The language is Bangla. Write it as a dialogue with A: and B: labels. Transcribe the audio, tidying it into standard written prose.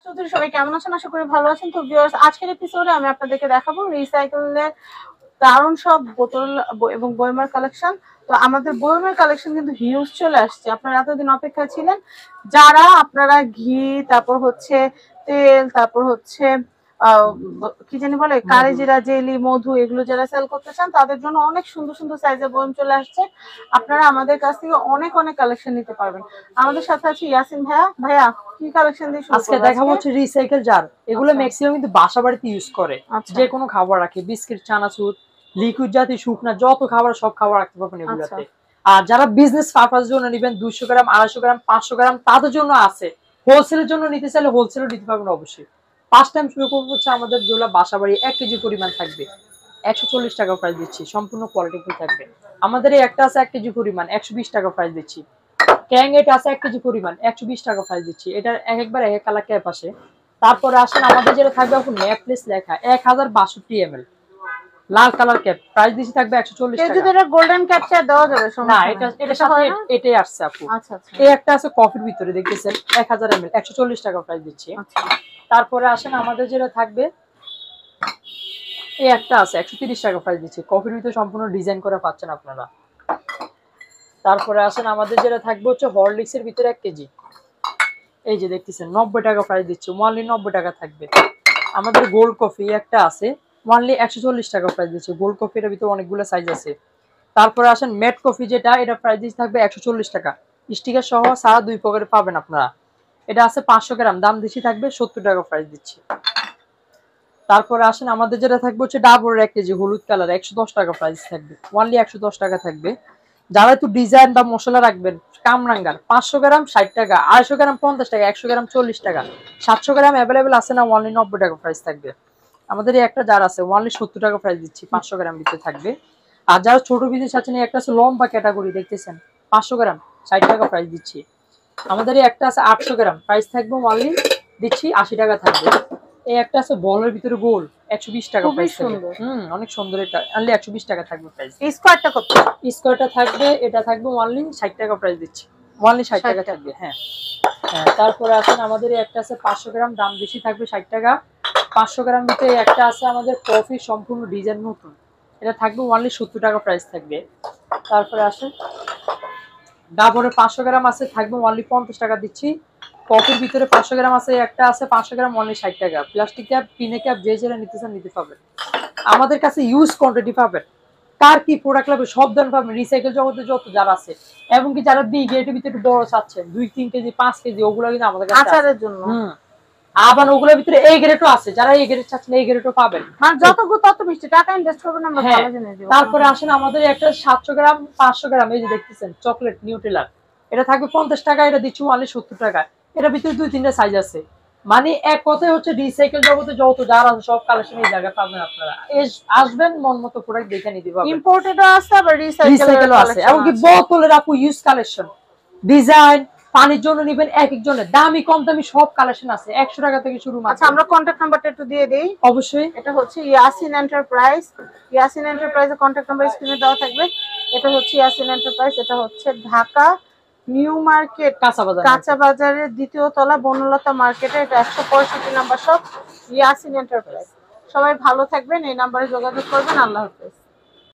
A: চৌধুরী, সবাই কেমন আছেন? আশা করি ভালো আছেন। তো ভিউয়ার্স, আজকের এপিসোডে আমি আপনাদেরকে দেখাবো রিসাইকেলের দারুণ সব বোতল এবং বয়মের কালেকশন। তো আমাদের বয়মের কালেকশন কিন্তু হিউজ চলে আসছে। আপনারা এতদিন অপেক্ষায় ছিলেন, যারা আপনারা ঘি, তারপর হচ্ছে তেল, তারপর হচ্ছে কি জানি বলে কালিজিরা জেলি, মধু, এগুলো যারা সেল করতে চান তাদের জন্য অনেক সুন্দর সুন্দর সাইজের বয়ম চলে আসছে। আপনারা আমাদের কাছ থেকে অনেক অনেক কালেকশন নিতে পারবেন। আমাদের সাথে আছে ইয়াসিন ভাইয়া। ভাইয়া, কি কালেকশন দিয়ে শুরু করব?
B: আজকে দেখাবো হচ্ছে রিসাইকেল জার। এগুলো
A: আচ্ছা।
B: ম্যাক্সিমাম কিন্তু বাসা বাড়িতে ইউজ করে।
A: আচ্ছা।
B: যে কোনো খাবার রাখে, বিস্কিট, চানাচুর, লিকুইড জাতীয় শুকনা যত খাবার সব খাবার রাখতে পারবেন এগুলাতে। আর যারা বিজনেস পারপাসের জন্য নেবেন 200 গ্রাম, 250 গ্রাম, 500 গ্রাম তাদের জন্য আছে। হোলসেলের জন্য নিতে চাইলে হোলসেলও নিতে পারবেন অবশ্যই। ফার্স্ট টাইম শুরু করবো হচ্ছে আমাদের যেগুলো বাসা বাড়ি 1 কেজি পরিমাণ থাকবে 140 টাকা প্রাইস দিচ্ছি, সম্পূর্ণ কোয়ালিটি ফুল থাকবে। আমাদের এই একটা আছে 1 কেজি পরিমাণ 120 টাকা প্রাইস দিচ্ছি। ক্যাং এটা আছে 1 কেজি পরিমাণ 120 টাকা প্রাইস দিচ্ছি। এটার একবার এক কালার ক্যাপ আসে। তারপরে আসেন আমাদের যেটা থাকবে আপু নেকলেস লেখা 1062 ml লাল কালার ক্যাপ, প্রাইস দিচ্ছি থাকবে 140 টাকা।
A: যদি এটা গোল্ডেন ক্যাপচার দেওয়া যাবে
B: না, এটা সাথে এটাই আসছে আপু।
A: আচ্ছা আচ্ছা।
B: এই একটা আছে কফির ভিতরে দেখতেছেন 1000 ml 140 টাকা প্রাইস দিচ্ছি।
A: আচ্ছা।
B: তারপরে আসেন আমাদের যেটা থাকবে এই একটা আছে 130 টাকা প্রাইস দিচ্ছি। কফির ভিতরে সম্পূর্ণ ডিজাইন করে পাচ্ছেন আপনারা। তারপরে আসেন আমাদের যেটা থাকবে হচ্ছে হরলিক্সের ভিতরে 1 কেজি, এই যে দেখতেছেন 90 টাকা প্রাইস দিচ্ছি, ওয়ানলি 90 টাকা থাকবে। আমাদের গোল্ড কফি একটা আছে ওয়ানলি 140 টাকা প্রাইস দিচ্ছি। গোল্ড কফির ভিতরে অনেকগুলো সাইজ আছে। তারপরে আসেন ম্যাট কফি যেটা, এটা প্রাইস দিচ্ছি থাকবে 140 টাকা, স্টিকার সহ সারা 2 পকেটে পাবেন আপনারা। এটা আছে 500 গ্রাম, দাম দিচ্ছি থাকবে 70 টাকা প্রাইস দিচ্ছি। তারপরে আসেন আমাদের যেটা থাকবে হচ্ছে ডাবর 1 কেজি হলুদ কালার 110 টাকা প্রাইস থাকবে, ওয়ানলি 110 টাকা থাকবে। যারা একটু ডিজাইন বা মশলা রাখবেন কামরাঙ্গার 500 গ্রাম 60 টাকা, 250 গ্রাম 50 টাকা, 100 গ্রাম 40 টাকা, 700 গ্রাম অ্যাভেলেবেল আছে না, ওয়ানলি 90 টাকা প্রাইস থাকবে। আমাদের এই একটা জার আছে ওয়ানলি 70 টাকা প্রাইস দিচ্ছি, 500 গ্রাম ভিতরে থাকবে। আর যারা ছোট বিজনেস আছেন একটা আছে লম্বা ক্যাটাগরি দেখতেছেন 500 গ্রাম 60 টাকা প্রাইস দিচ্ছি। আমাদের এই একটা আছে 800 গ্রাম, প্রাইস থাকবে ওয়ানলি দিচ্ছি 80 টাকা থাকবে। এই একটা আছে বলের ভিতরে গোল 120 টাকা প্রাইস থাকবে। অনেক সুন্দর, এটা অনলি 120 টাকা থাকবে প্রাইস।
A: স্কোয়ারটা কত?
B: স্কোয়ারটা থাকবে, এটা থাকবে ওয়ানলি 60 টাকা প্রাইস দিচ্ছি, ওয়ানলি 60 টাকা থাকবে। হ্যাঁ। তারপরে আসেন আমাদের একটা আছে 500 গ্রাম, দাম বেশি থাকবে 60 টাকা। 500 গ্রাম ভিতরে একটা আছে আমাদের কফি সম্পূর্ণ ডিজাইন নতুন, এটা থাকবে ওয়ানলি 70 টাকা প্রাইস থাকবে। তারপরে আসেন ডাবরের 500 গ্রাম আছে থাকবে ওয়ানলি 50 টাকা দিচ্ছি। কফির ভিতরে 500 গ্রাম আছে একটা আছে 500 গ্রাম ওয়ানলি 60 টাকা। প্লাস্টিক ক্যাপ, পিনে ক্যাপ যে যেটা নিতে চান নিতে পাবেন। আমাদের কাছে ইউজ কোয়ান্টিটি পাবেন, কার কি প্রোডাক্ট লাগবে সব ধরনের পাবেন। রিসাইকেল জগতে যত যারা আছে এবং কি যারা বিগ এর ভিতরে একটু বড় চাচ্ছেন 2-3 কেজি 5 কেজি ওগুলো কিন্তু আমাদের কাছে
A: আচারের জন্য।
B: আবার ওগুলোর ভিতরে এই গ্রেডও আছে, যারা এই গ্রেড চাচ্ছেন এই গ্রেডও পাবেন।
A: মানে যত তত মিষ্টি, টাকা ইনভেস্ট করবেন আমরা ভালো জিনিস দিব।
B: তারপরে আসেন আমাদের একটা 700 গ্রাম 500 গ্রাম এই যে দেখতেছেন চকলেট নিউট্রেলার, এটা থাকবে 50 টাকা, এটা দিচ্ছি ওয়ানলি 70 টাকা। এটার ভিতরে 2-3টা সাইজ আছে। মানে এক কথায় হচ্ছে রিসাইকেল জগতে যত যারা আছে সব কালেকশন এই জায়গায় পাবেন আপনারা। আসবেন মন মতো প্রোডাক্ট দেখে নিতে পারবেন।
A: ইম্পোর্টেডও আছে আবার
B: রিসাইকেলও আছে, এমনকি বোতলের আপু ইউজ কালেকশন, ডিজাইন, পানির জন্য নেবেন এক একজনের, দামি কম দামি সব কালেকশন আছে 100 টাকা থেকে শুরু।
A: আচ্ছা, আমরা কন্টাক্ট নাম্বারটা একটু দিয়ে দেই।
B: অবশ্যই।
A: এটা হচ্ছে ইয়াসিন এন্টারপ্রাইজ। ইয়াসিন এন্টারপ্রাইজের কন্টাক্ট নাম্বার স্ক্রিনে দেওয়া থাকবে। এটা হচ্ছে ইয়াসিন এন্টারপ্রাইজ, এটা হচ্ছে ঢাকা নিউ মার্কেট কাঁচা বাজারের 2য় তলা বনলতা মার্কেটে, এটা 165 নাম্বার শপ ইয়াসিন এন্টারপ্রাইজ। সবাই ভালো থাকবেন, এই নাম্বারে যোগাযোগ করবেন। আল্লাহ হাফেজ।